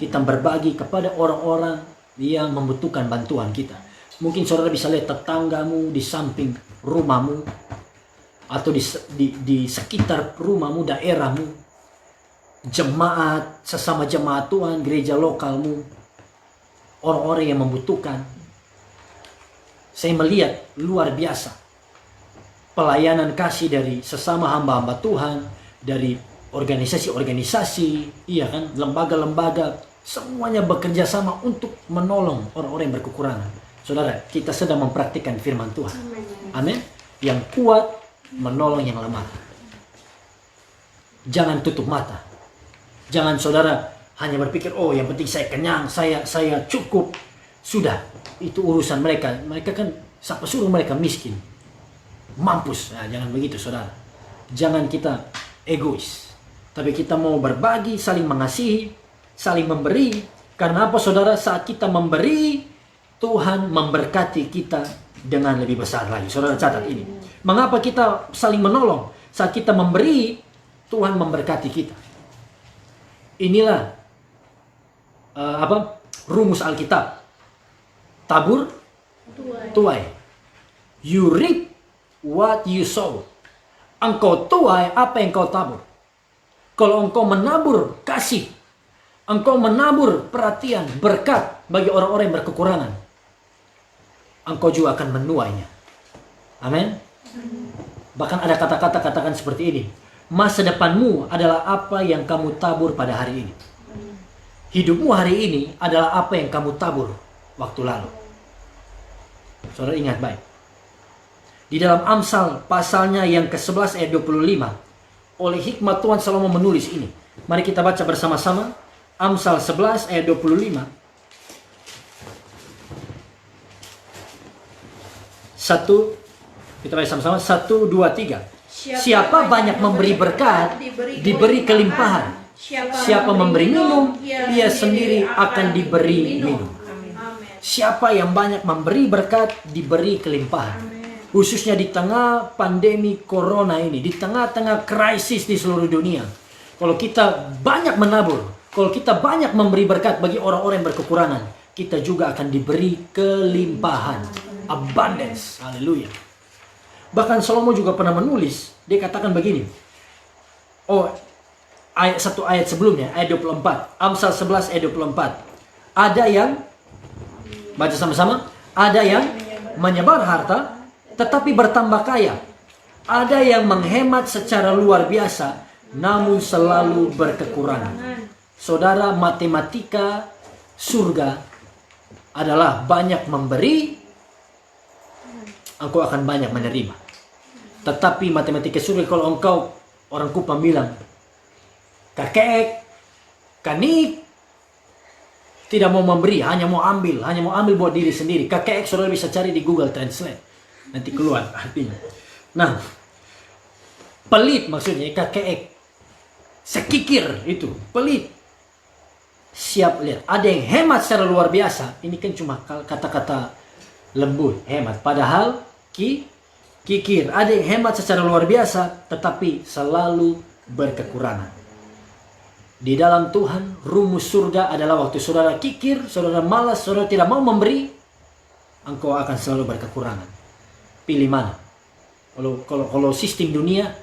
Kita berbagi kepada orang-orang yang membutuhkan bantuan kita. Mungkin saudara bisa lihat tetanggamu di samping rumahmu, atau di sekitar rumahmu, daerahmu, jemaat, sesama jemaat Tuhan, gereja lokalmu, orang-orang yang membutuhkan. Saya melihat luar biasa pelayanan kasih dari sesama hamba-hamba Tuhan, dari organisasi-organisasi, iya kan, lembaga-lembaga, semuanya bekerja sama untuk menolong orang-orang yang berkekurangan. Saudara, kita sedang mempraktikkan firman Tuhan. Amin. Yang kuat menolong yang lemah. Jangan tutup mata. Jangan saudara hanya berpikir, oh yang penting saya kenyang, saya cukup. Sudah, itu urusan mereka. Mereka kan, siapa suruh mereka miskin? Mampus. Nah, jangan begitu saudara. Jangan kita egois. Tapi kita mau berbagi, saling mengasihi, saling memberi. Karena apa saudara? Saat kita memberi, Tuhan memberkati kita dengan lebih besar lagi. Saudara catat ini. Mengapa kita saling menolong? Saat kita memberi, Tuhan memberkati kita. Inilah rumus Alkitab. Tabur, tuai. You reap what you sow. Engkau tuai apa yang kau tabur. Kalau engkau menabur kasih, engkau menabur perhatian, berkat bagi orang-orang yang berkekurangan, engkau juga akan menuainya. Amin. Bahkan ada kata-kata katakan seperti ini. Masa depanmu adalah apa yang kamu tabur pada hari ini. Hidupmu hari ini adalah apa yang kamu tabur waktu lalu. Saudara ingat baik. Di dalam Amsal pasalnya yang ke-11 ayat 25. Oleh hikmat Tuhan Salomo menulis ini. Mari kita baca bersama-sama. Amsal 11 ayat 25. Kita baca sama-sama. 1, 2, 3. Siapa banyak memberi berkat, diberi kelimpahan. Siapa memberi minum, ia sendiri akan diberi minum. Siapa yang banyak memberi berkat, diberi kelimpahan. Khususnya di tengah pandemi corona ini, di tengah-tengah krisis di seluruh dunia. Kalau kita banyak menabur, kalau kita banyak memberi berkat bagi orang-orang yang berkekurangan, kita juga akan diberi kelimpahan. Abundance. Haleluya. Bahkan Salomo juga pernah menulis, dia katakan begini. Satu ayat sebelumnya, ayat 24. Amsal 11 ayat 24. Ada yang, baca sama-sama. Ada yang menyebar harta, tetapi bertambah kaya. Ada yang menghemat secara luar biasa, namun selalu berkekurangan. Saudara, matematika surga adalah banyak memberi, engkau akan banyak menerima. Tetapi matematika surga, kalau engkau, orang Kupang bilang, kakek, kanik, tidak mau memberi, hanya mau ambil buat diri sendiri. Kakek, saudara bisa cari di Google Translate, nanti keluar artinya. Nah, pelit maksudnya kakek, sekikir itu, pelit. Siap lihat, ada yang hemat secara luar biasa. Ini kan cuma kata-kata lembut, hemat. Padahal kikir. Ada yang hemat secara luar biasa, tetapi selalu berkekurangan. Di dalam Tuhan, rumus surga adalah waktu saudara kikir, saudara malas, saudara tidak mau memberi, engkau akan selalu berkekurangan. Pilih mana? Kalau sistem dunia,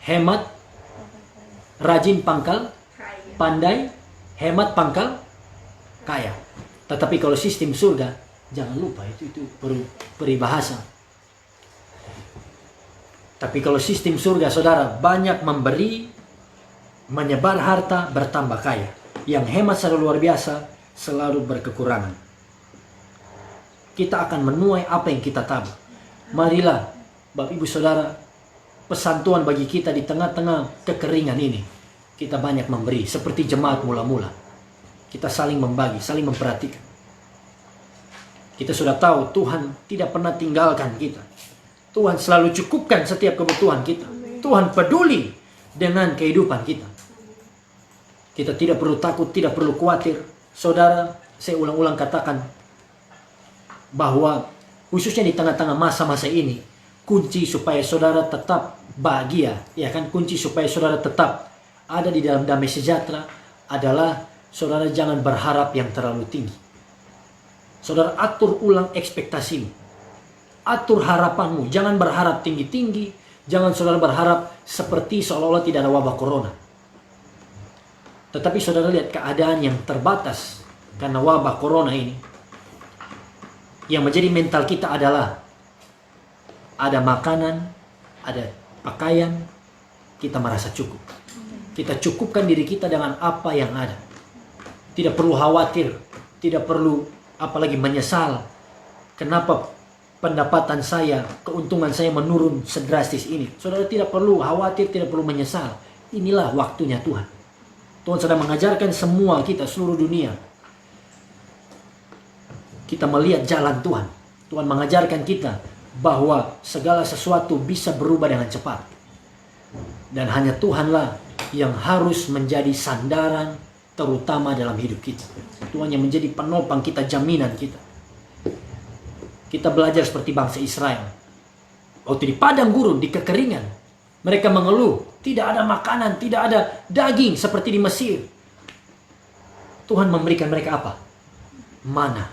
hemat, rajin pangkal, pandai, hemat pangkal, kaya. Tetapi kalau sistem surga, jangan lupa itu peribahasa. Tapi kalau sistem surga saudara, banyak memberi, menyebar harta, bertambah kaya. Yang hemat secara luar biasa, selalu berkekurangan. Kita akan menuai apa yang kita tabur. Marilah, Bapak Ibu Saudara, pesan Tuhan bagi kita di tengah-tengah kekeringan ini. Kita banyak memberi, seperti jemaat mula-mula. Kita saling membagi, saling memperhatikan. Kita sudah tahu Tuhan tidak pernah tinggalkan kita. Tuhan selalu cukupkan setiap kebutuhan kita. Tuhan peduli dengan kehidupan kita. Kita tidak perlu takut, tidak perlu khawatir. Saudara, saya ulang-ulang katakan bahwa khususnya di tengah-tengah masa-masa ini, kunci supaya saudara tetap bahagia, ya kan, kunci supaya saudara tetap ada di dalam damai sejahtera adalah saudara jangan berharap yang terlalu tinggi. Saudara atur ulang ekspektasimu. Atur harapanmu, jangan berharap tinggi-tinggi, jangan saudara berharap seperti seolah-olah tidak ada wabah corona. Tetapi saudara lihat keadaan yang terbatas karena wabah corona ini. Yang menjadi mental kita adalah ada makanan, ada pakaian, kita merasa cukup. Kita cukupkan diri kita dengan apa yang ada. Tidak perlu khawatir, tidak perlu apalagi menyesal. Kenapa pendapatan saya, keuntungan saya menurun sedrastis ini? Saudara tidak perlu khawatir, tidak perlu menyesal. Inilah waktunya Tuhan. Tuhan sedang mengajarkan semua kita, seluruh dunia. Kita melihat jalan Tuhan. Tuhan mengajarkan kita bahwa segala sesuatu bisa berubah dengan cepat. Dan hanya Tuhanlah yang harus menjadi sandaran terutama dalam hidup kita. Tuhan yang menjadi penopang kita, jaminan kita. Kita belajar seperti bangsa Israel. Waktu di padang gurun, di kekeringan, mereka mengeluh, tidak ada makanan, tidak ada daging seperti di Mesir. Tuhan memberikan mereka apa? Mana.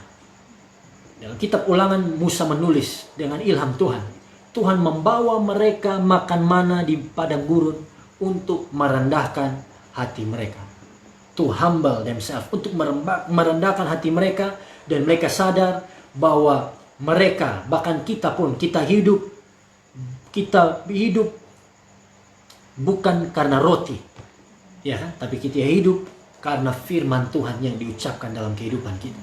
Dalam kitab Ulangan, Musa menulis dengan ilham Tuhan. Tuhan membawa mereka makan mana di padang gurun untuk merendahkan hati mereka. To humble themselves, untuk merendahkan hati mereka, dan mereka sadar bahwa mereka, bahkan kita pun, kita hidup bukan karena roti, ya, tapi kita hidup karena firman Tuhan yang diucapkan dalam kehidupan kita.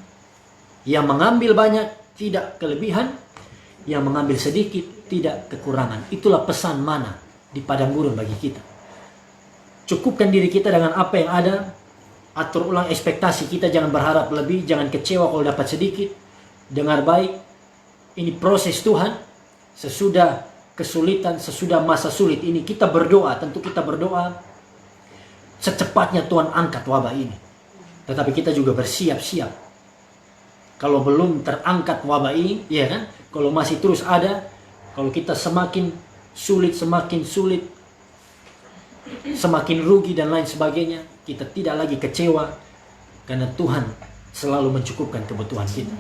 Yang mengambil banyak tidak kelebihan, yang mengambil sedikit tidak kekurangan. Itulah pesan mana di padang gurun bagi kita. Cukupkan diri kita dengan apa yang ada. Atur ulang ekspektasi kita, jangan berharap lebih, jangan kecewa kalau dapat sedikit. Dengar baik, ini proses Tuhan. Sesudah kesulitan, sesudah masa sulit ini, kita berdoa, tentu kita berdoa secepatnya Tuhan angkat wabah ini. Tetapi kita juga bersiap-siap. Kalau belum terangkat wabah ini, ya kan? Kalau masih terus ada, kalau kita semakin sulit, semakin rugi dan lain sebagainya, kita tidak lagi kecewa karena Tuhan selalu mencukupkan kebutuhan kita.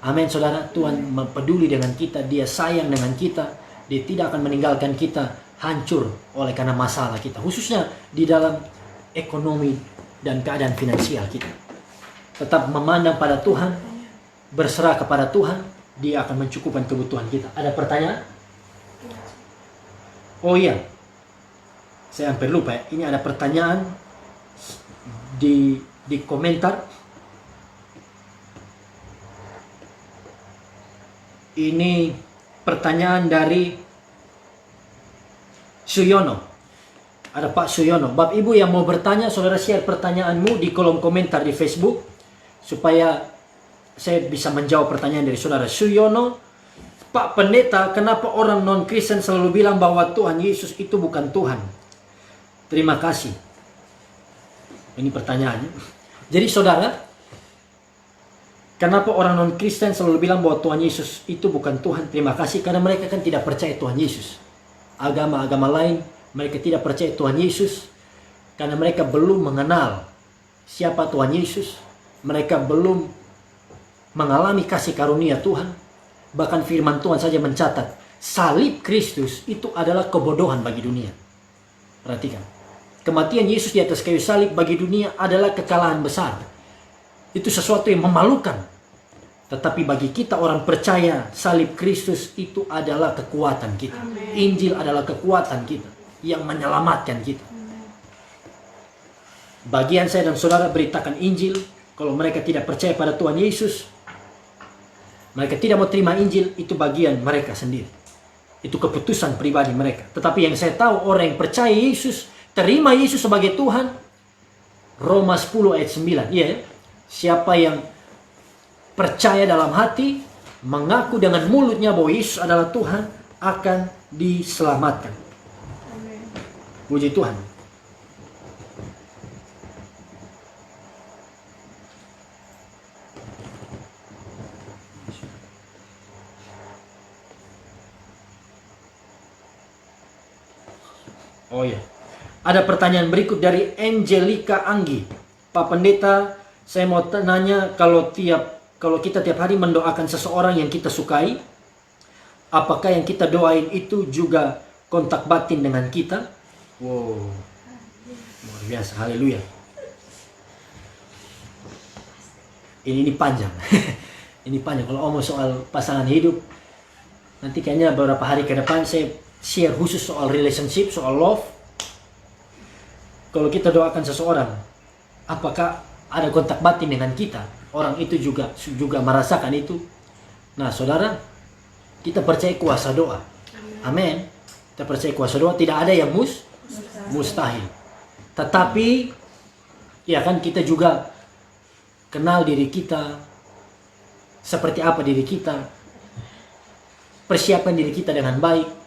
Amin, saudara. Tuhan peduli dengan kita, Dia sayang dengan kita, Dia tidak akan meninggalkan kita hancur oleh karena masalah kita, khususnya di dalam ekonomi dan keadaan finansial kita. Tetap memandang pada Tuhan, berserah kepada Tuhan, Dia akan mencukupkan kebutuhan kita. Ada pertanyaan? Oh iya, saya hampir lupa ya. Ini ada pertanyaan di komentar. Ini pertanyaan dari Suyono. Ada Pak Suyono. Bapak Ibu yang mau bertanya, saudara share pertanyaanmu di kolom komentar di Facebook supaya saya bisa menjawab pertanyaan dari saudara Suyono. Pak Pendeta, kenapa orang non-Kristen selalu bilang bahwa Tuhan Yesus itu bukan Tuhan? Terima kasih. Ini pertanyaannya. Jadi saudara, kenapa orang non-Kristen selalu bilang bahwa Tuhan Yesus itu bukan Tuhan? Terima kasih, karena mereka kan tidak percaya Tuhan Yesus. Agama-agama lain, mereka tidak percaya Tuhan Yesus karena mereka belum mengenal siapa Tuhan Yesus. Mereka belum mengalami kasih karunia Tuhan. Bahkan firman Tuhan saja mencatat, salib Kristus itu adalah kebodohan bagi dunia. Perhatikan, kematian Yesus di atas kayu salib bagi dunia adalah kekalahan besar. Itu sesuatu yang memalukan. Tetapi bagi kita orang percaya, salib Kristus itu adalah kekuatan kita. Injil adalah kekuatan kita yang menyelamatkan kita. Bagian saya dan saudara beritakan Injil. Kalau mereka tidak percaya pada Tuhan Yesus, mereka tidak mau terima Injil, itu bagian mereka sendiri. Itu keputusan pribadi mereka. Tetapi yang saya tahu, orang yang percaya Yesus, terima Yesus sebagai Tuhan, Roma 10 ayat 9. Ya, siapa yang percaya dalam hati, mengaku dengan mulutnya bahwa Yesus adalah Tuhan, akan diselamatkan. Puji Tuhan. Oh ya, ada pertanyaan berikut dari Angelica Anggi. Pak Pendeta, saya mau tanya, kalau kita tiap hari mendoakan seseorang yang kita sukai, apakah yang kita doain itu juga kontak batin dengan kita? Wow, luar biasa, haleluya. ini panjang. Ini panjang. Kalau ngomong soal pasangan hidup, nanti kayaknya beberapa hari ke depan saya share khusus soal relationship, soal love. Kalau kita doakan seseorang, apakah ada kontak batin dengan kita? Orang itu juga merasakan itu. Nah, saudara, kita percaya kuasa doa. Amin. Kita percaya kuasa doa, tidak ada yang mustahil. Tetapi ya kan, kita juga kenal diri kita, seperti apa diri kita, persiapkan diri kita dengan baik.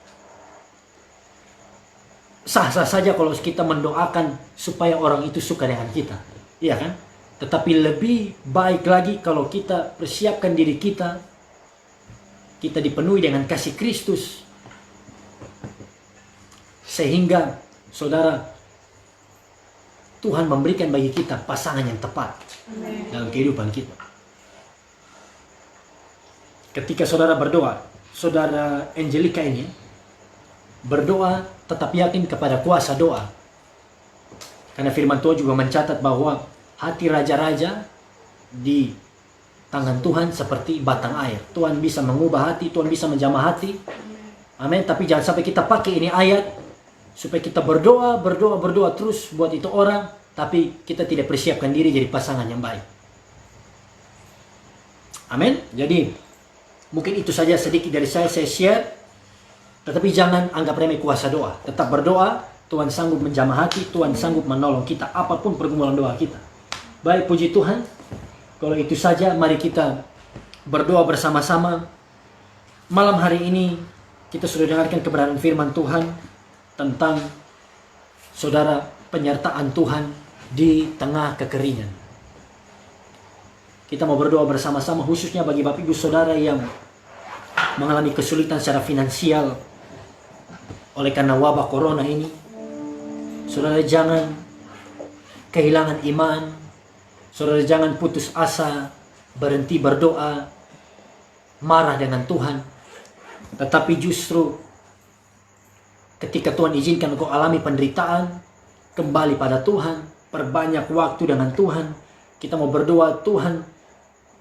Sah-sah saja kalau kita mendoakan supaya orang itu suka dengan kita, iya kan? Tetapi lebih baik lagi kalau kita persiapkan diri kita, kita dipenuhi dengan kasih Kristus, sehingga saudara, Tuhan memberikan bagi kita pasangan yang tepat dalam kehidupan kita. Ketika saudara berdoa, saudara Angelica ini berdoa, tetap yakin kepada kuasa doa. Karena firman Tuhan juga mencatat bahwa hati raja-raja di tangan Tuhan seperti batang air. Tuhan bisa mengubah hati, Tuhan bisa menjamah hati. Amin. Tapi jangan sampai kita pakai ini ayat supaya kita berdoa terus buat itu orang, tapi kita tidak persiapkan diri jadi pasangan yang baik. Amin. Jadi mungkin itu saja sedikit dari saya share. Tetapi jangan anggap remeh kuasa doa. Tetap berdoa, Tuhan sanggup menjamah hati, Tuhan sanggup menolong kita apapun pergumulan doa kita. Baik, puji Tuhan. Kalau itu saja, mari kita berdoa bersama-sama. Malam hari ini kita sudah dengarkan kebenaran firman Tuhan tentang saudara, penyertaan Tuhan di tengah kekeringan. Kita mau berdoa bersama-sama khususnya bagi Bapak Ibu Saudara yang mengalami kesulitan secara finansial oleh karena wabah corona ini. Saudara, jangan kehilangan iman. Saudara, jangan putus asa, berhenti berdoa, marah dengan Tuhan. Tetapi justru ketika Tuhan izinkan engkau alami penderitaan, kembali pada Tuhan, perbanyak waktu dengan Tuhan. Kita mau berdoa, Tuhan,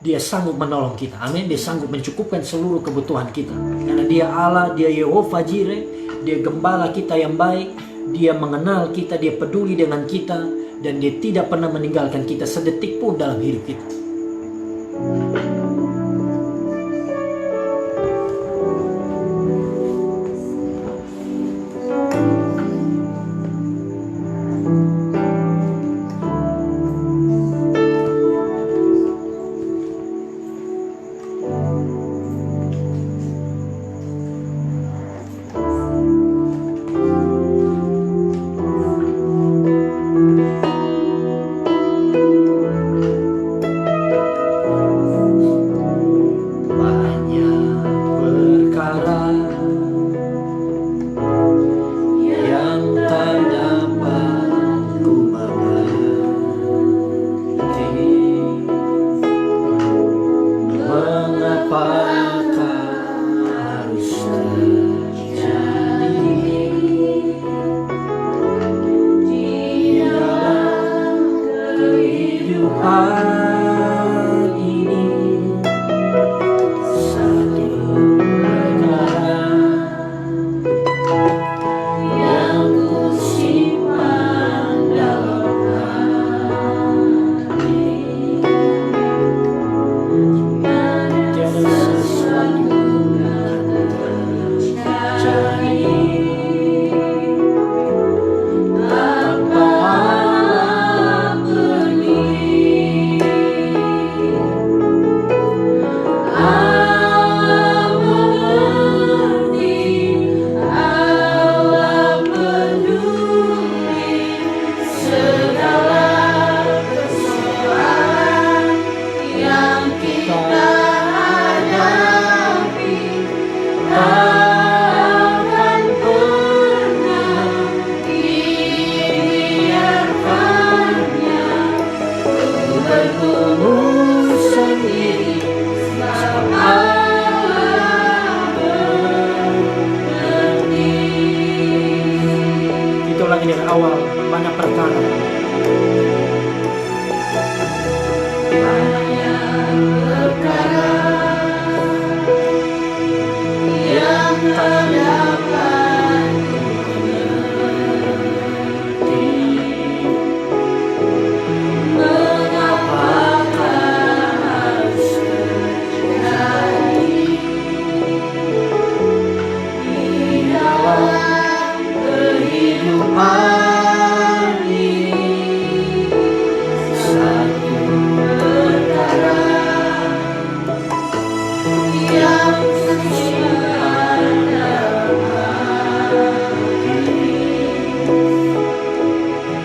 Dia sanggup menolong kita. Amin. Dia sanggup mencukupkan seluruh kebutuhan kita. Karena Dia Allah, Dia Yehova Jireh, Dia gembala kita yang baik. Dia mengenal kita, Dia peduli dengan kita, dan Dia tidak pernah meninggalkan kita sedetik pun dalam hidup kita.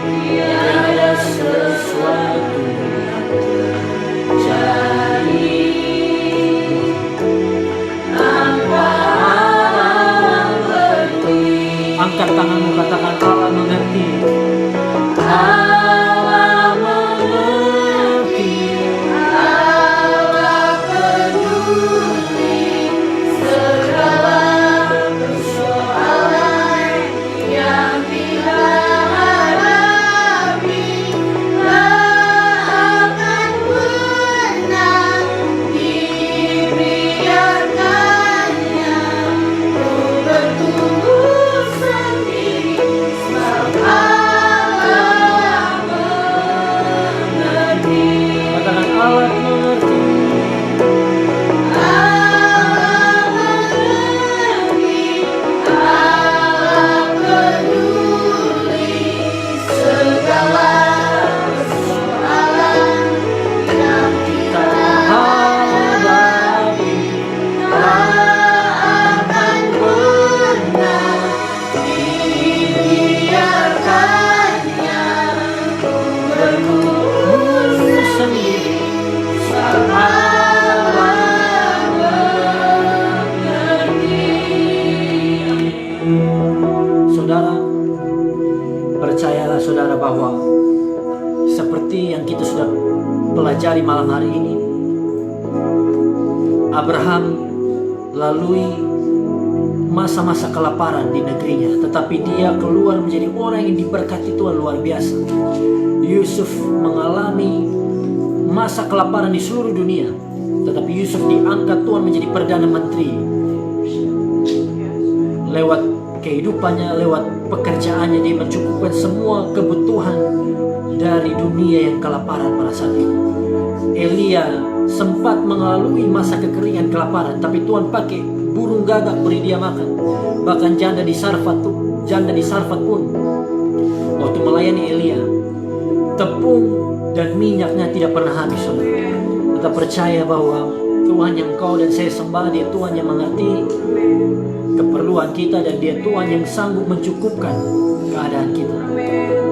Tiada sesuatu jadi tanpa Allah mengerti. Angkat tanganmu, katakan Allah mengerti. Allah mengerti. Allah peduli segala persoalan yang kita hadapi. Tak akan pernah dibiarkannya untuk bertumbuh sendiri, sebab Allah mengerti. Katakan Allah mengerti. Allah mengerti. Allah peduli segala persoalan yang kita hadapi. Tak akan pernah dibiarkannya bertumbuh sendiri, sebab Allah mengerti. Saudara, percayalah saudara bahwa seperti yang kita sudah pelajari malam hari ini, Abraham lalui masa-masa kelaparan di negerinya, tetapi dia keluar menjadi orang yang diberkati Tuhan luar biasa. Yusuf mengalami masa kelaparan di seluruh dunia, tetapi Yusuf diangkat Tuhan menjadi Perdana Menteri. Lewat kehidupannya, lewat pekerjaannya, dia mencukupkan semua kebutuhan dari dunia yang kelaparan pada saat itu. Elia sempat mengalami masa kekeringan, kelaparan, tapi Tuhan pakai burung gagak beri dia makan. Bahkan janda di Sarfat pun waktu melayani Elia, tepung dan minyaknya tidak pernah habis. Kita percaya bahwa Tuhan yang kau dan saya sembah, Dia Tuhan yang mengerti keperluan kita, dan Dia Tuhan yang sanggup mencukupkan keadaan kita.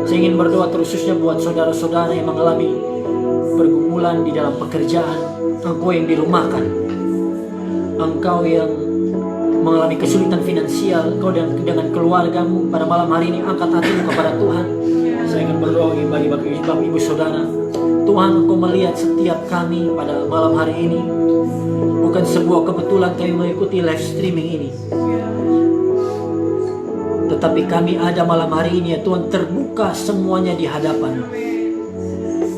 Saya ingin berdoa khususnya buat saudara-saudara yang mengalami pergumulan di dalam pekerjaan, engkau yang dirumahkan, engkau yang mengalami kesulitan finansial, engkau dengan keluargamu pada malam hari ini, angkat hatimu kepada Tuhan. Saya ingin berdoa bagi bapak ibu saudara. Tuhan, engkau melihat setiap kami pada malam hari ini. Bukan sebuah kebetulan kami mengikuti live streaming ini, tetapi kami ada malam hari ini ya Tuhan, terbuka semuanya di hadapan.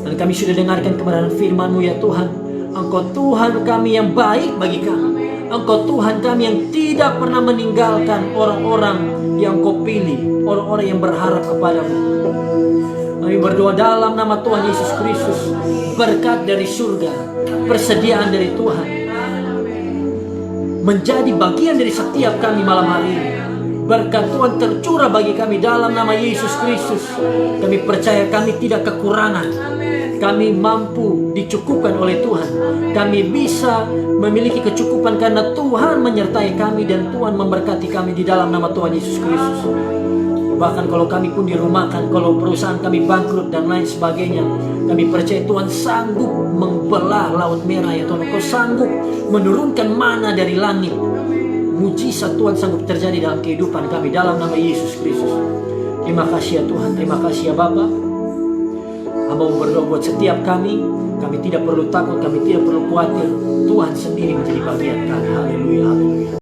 Dan kami sudah dengarkan kebenaran firman-Mu ya Tuhan. Engkau Tuhan kami yang baik bagi kami. Engkau Tuhan kami yang tidak pernah meninggalkan orang-orang yang Kau pilih, orang-orang yang berharap kepadamu. Kami berdoa dalam nama Tuhan Yesus Kristus, berkat dari surga, persediaan dari Tuhan menjadi bagian dari setiap kami malam hari ini. Berkat Tuhan tercurah bagi kami dalam nama Yesus Kristus. Kami percaya kami tidak kekurangan. Kami mampu dicukupkan oleh Tuhan. Kami bisa memiliki kecukupan karena Tuhan menyertai kami dan Tuhan memberkati kami di dalam nama Tuhan Yesus Kristus. Bahkan kalau kami pun dirumahkan, kalau perusahaan kami bangkrut dan lain sebagainya, kami percaya Tuhan sanggup membelah laut merah ya Tuhan. Engkau sanggup menurunkan mana dari langit. Mujizat Tuhan sanggup terjadi dalam kehidupan kami dalam nama Yesus Kristus. Terima kasih ya Tuhan, terima kasih ya Bapa. Hamba berdoa buat setiap kami tidak perlu takut, kami tidak perlu khawatir. Tuhan sendiri menjadi bagian kami. Haleluya, haleluya.